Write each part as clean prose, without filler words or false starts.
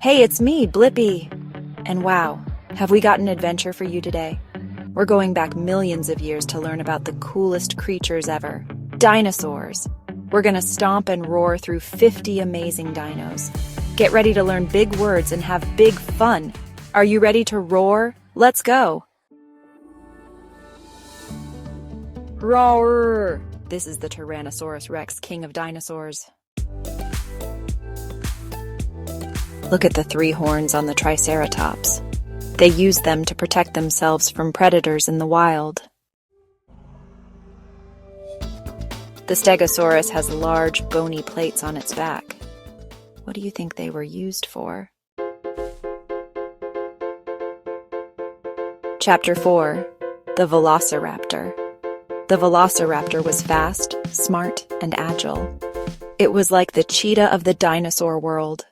Hey, it's me, Blippi! And wow, have we got an adventure for you today? We're going back millions of years to learn about the coolest creatures ever, dinosaurs. We're gonna stomp and roar through 50 amazing dinos. Get ready to learn big words and have big fun. Are you ready to roar? Let's go! Roar! This is the Tyrannosaurus Rex, king of dinosaurs. Look at the 3 horns on the Triceratops. They used them to protect themselves from predators in the wild. The Stegosaurus has large, bony plates on its back. What do you think they were used for? Chapter 4. The Velociraptor. The Velociraptor was fast, smart, and agile. It was like the cheetah of the dinosaur world.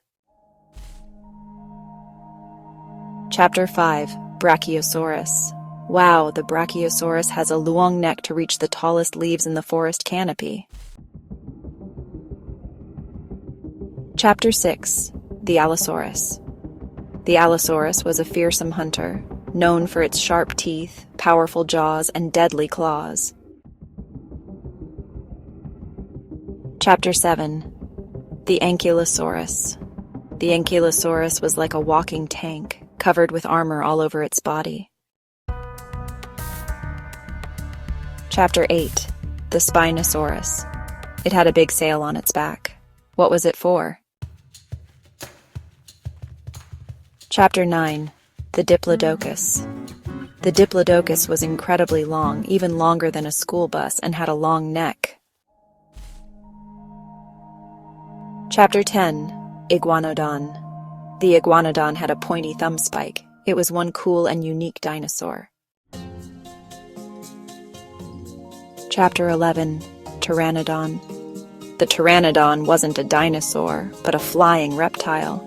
Chapter 5. Brachiosaurus. Wow, the Brachiosaurus has a long neck to reach the tallest leaves in the forest canopy. Chapter 6. The Allosaurus. The Allosaurus was a fearsome hunter, known for its sharp teeth, powerful jaws, and deadly claws. Chapter 7. The Ankylosaurus. The Ankylosaurus was like a walking tank, covered with armor all over its body. Chapter 8. The Spinosaurus. It had a big sail on its back. What was it for? Chapter 9. The Diplodocus. The Diplodocus was incredibly long, even longer than a school bus, and had a long neck. Chapter 10. Iguanodon. The iguanodon had a pointy thumb spike. It was one cool and unique dinosaur. Chapter 11. Pteranodon. The pteranodon wasn't a dinosaur, but a flying reptile.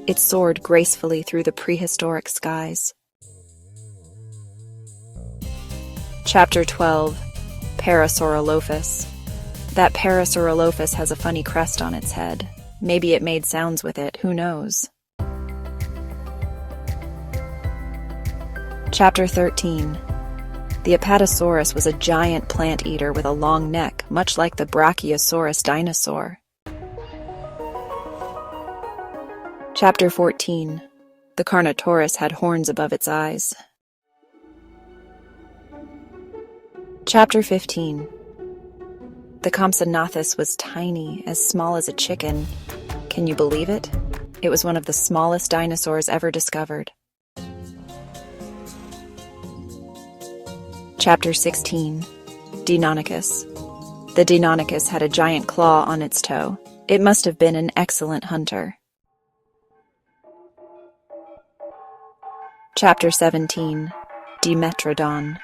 It soared gracefully through the prehistoric skies. Chapter 12. Parasaurolophus. That Parasaurolophus has a funny crest on its head. Maybe it made sounds with it, who knows? Chapter 13. The Apatosaurus was a giant plant eater with a long neck, much like the Brachiosaurus dinosaur. Chapter 14. The Carnotaurus had horns above its eyes. Chapter 15. The Compsognathus was tiny, as small as a chicken. Can you believe it? It was one of the smallest dinosaurs ever discovered. Chapter 16. Deinonychus. The Deinonychus had a giant claw on its toe. It must have been an excellent hunter. Chapter 17. Dimetrodon.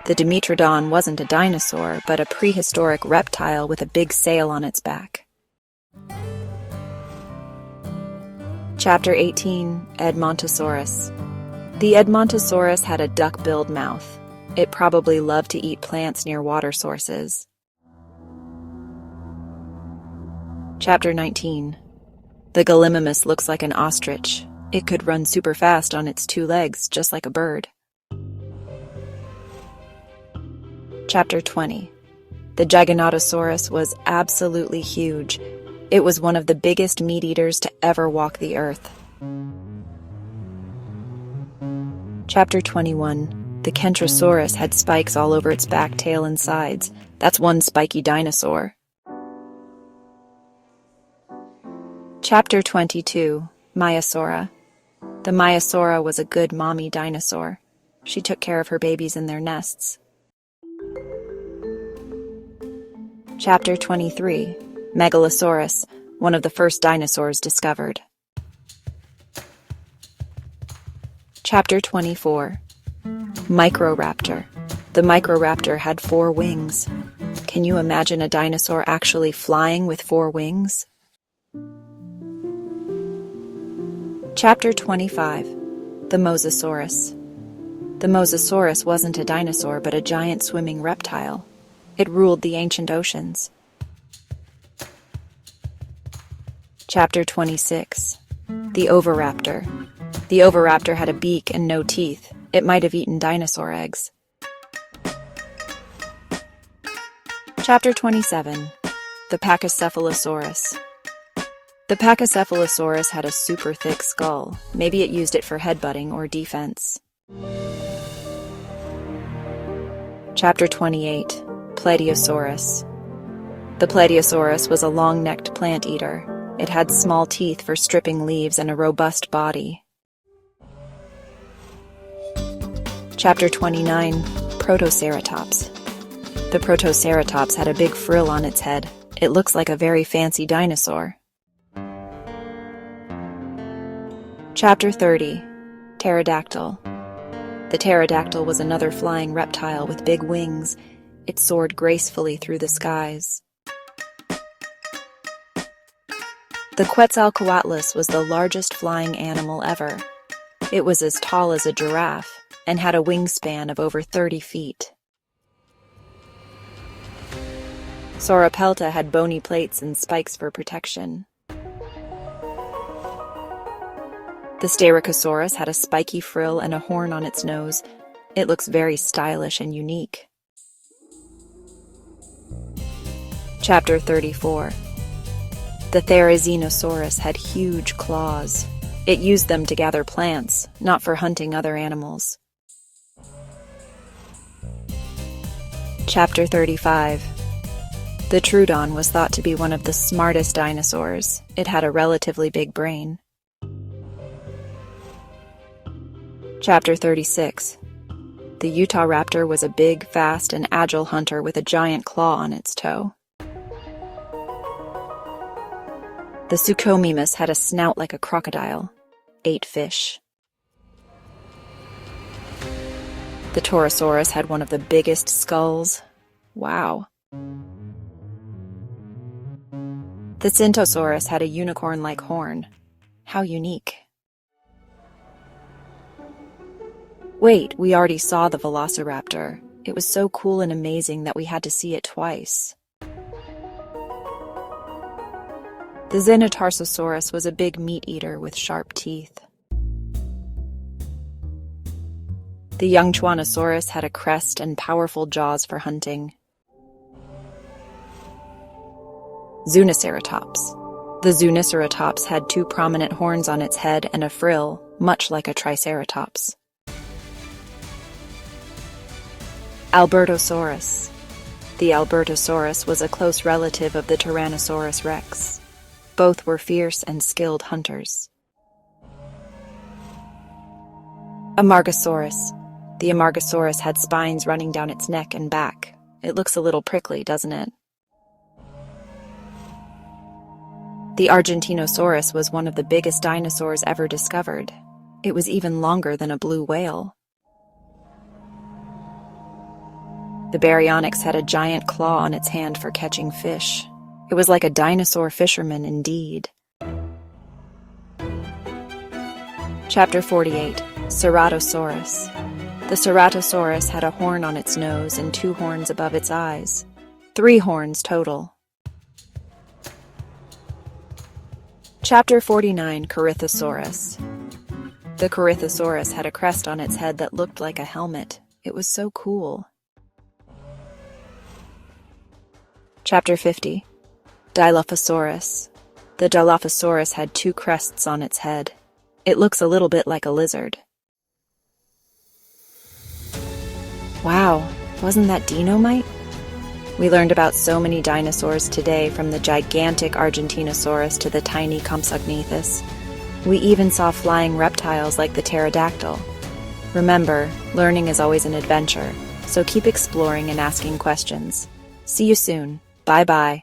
The Dimetrodon wasn't a dinosaur, but a prehistoric reptile with a big sail on its back. Chapter 18. Edmontosaurus. The Edmontosaurus had a duck-billed mouth. It probably loved to eat plants near water sources. Chapter 19. The Gallimimus looks like an ostrich. It could run super fast on its 2 legs, just like a bird. Chapter 20. The Giganotosaurus was absolutely huge. It was one of the biggest meat-eaters to ever walk the earth. Chapter 21. The Kentrosaurus had spikes all over its back, tail, and sides. That's one spiky dinosaur. Chapter 22. Maiasaura. The Maiasaura was a good mommy dinosaur. She took care of her babies in their nests. Chapter 23. Megalosaurus, one of the first dinosaurs discovered. Chapter 24. Microraptor. The Microraptor had 4 wings. Can you imagine a dinosaur actually flying with 4 wings? Chapter 25. The Mosasaurus. The Mosasaurus wasn't a dinosaur, but a giant swimming reptile. It ruled the ancient oceans. Chapter 26. The Oviraptor. The Oviraptor had a beak and no teeth. It might have eaten dinosaur eggs. Chapter 27. The Pachycephalosaurus. The Pachycephalosaurus had a super thick skull. Maybe it used it for headbutting or defense. Chapter 28. Plateosaurus. The Plateosaurus was a long-necked plant eater. It had small teeth for stripping leaves and a robust body. Chapter 29. Protoceratops. The Protoceratops had a big frill on its head. It looks like a very fancy dinosaur. Chapter 30. Pterodactyl. The pterodactyl was another flying reptile with big wings. It soared gracefully through the skies. The Quetzalcoatlus was the largest flying animal ever. It was as tall as a giraffe and had a wingspan of over 30 feet. Sauropelta had bony plates and spikes for protection. The Styracosaurus had a spiky frill and a horn on its nose. It looks very stylish and unique. Chapter 34. The Therizinosaurus had huge claws. It used them to gather plants, not for hunting other animals. Chapter 35. The Troodon was thought to be one of the smartest dinosaurs. It had a relatively big brain. Chapter 36. The Utahraptor was a big, fast, and agile hunter with a giant claw on its toe. The Suchomimus had a snout like a crocodile. Ate fish. The Torosaurus had one of the biggest skulls. Wow. The Syntosaurus had a unicorn-like horn. How unique. Wait, we already saw the Velociraptor. It was so cool and amazing that we had to see it twice. The Xenotarsosaurus was a big meat-eater with sharp teeth. The Yangchuanosaurus had a crest and powerful jaws for hunting. Zuniceratops. The Zuniceratops had two prominent horns on its head and a frill, much like a Triceratops. Albertosaurus. The Albertosaurus was a close relative of the Tyrannosaurus rex. Both were fierce and skilled hunters. Amargasaurus. The Amargasaurus had spines running down its neck and back. It looks a little prickly, doesn't it? The Argentinosaurus was one of the biggest dinosaurs ever discovered. It was even longer than a blue whale. The Baryonyx had a giant claw on its hand for catching fish. It was like a dinosaur fisherman indeed. Chapter 48. Ceratosaurus. The Ceratosaurus had a horn on its nose and two horns above its eyes. 3 horns total. Chapter 49. Corythosaurus. The Corythosaurus had a crest on its head that looked like a helmet. It was so cool. Chapter 50. Dilophosaurus. The Dilophosaurus had 2 crests on its head. It looks a little bit like a lizard. Wow, wasn't that Dino-mite? We learned about so many dinosaurs today, from the gigantic Argentinosaurus to the tiny Compsognathus. We even saw flying reptiles like the pterodactyl. Remember, learning is always an adventure, so keep exploring and asking questions. See you soon. Bye-bye.